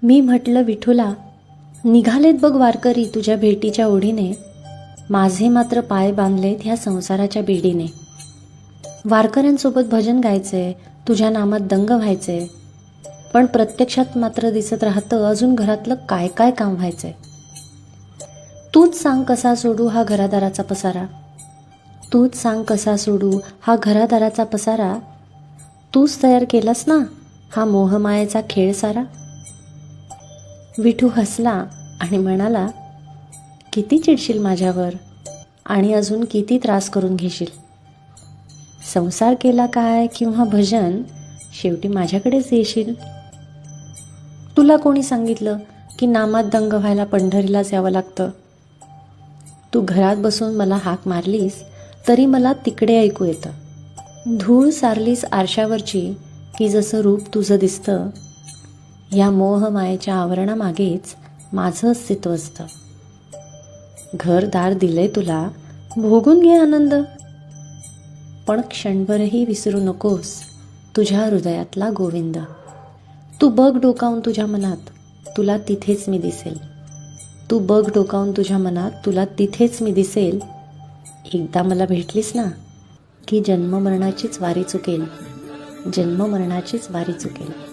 मी म्हटलं विठुला, निघालेत बघ वारकरी तुझ्या भेटीच्या ओढीने, माझे मात्र पाय बांधलेत ह्या संसाराच्या बेडीने. वारकऱ्यांसोबत भजन गायचे, तुझ्या नामात दंग व्हायचे, पण प्रत्यक्षात मात्र दिसत राहतं अजून घरातलं काय काय काम व्हायचंय. तूच सांग कसा सोडू हा घरादाराचा पसारा, तूच सांग कसा सोडू हा घरादाराचा पसारा, तूच तयार केलास ना हा मोहमायेचा खेळ सारा. विठू हसला आणि म्हणाला, किती चिडशील माझ्यावर आणि अजून किती त्रास करून घेशील. संसार केला काय किंवा भजन, शेवटी माझ्याकडेच येशील. तुला कोणी सांगितलं की नामात दंग व्हायला पंढरीलाच यावं लागतं. तू घरात बसून मला हाक मारलीस तरी मला तिकडे ऐकू येतं. धूळ सारलीस आरशावरची की जसं रूप तुझं दिसतं, या मोहमायेच्या आवरणामागेच माझं अस्तित्व असतं. घरदार दिलंय तुला, भोगून घे आनंद, पण क्षणभरही विसरू नकोस तुझ्या हृदयातला गोविंद. तू बघ डोकावून तुझ्या मनात, तुला तिथेच मी दिसेल. तू बघ डोकावून तुझ्या मनात, तुला तिथेच मी दिसेल. एकदा मला भेटलीस ना की जन्ममरणाचीच वारी चुकेल, जन्ममरणाचीच वारी चुकेल.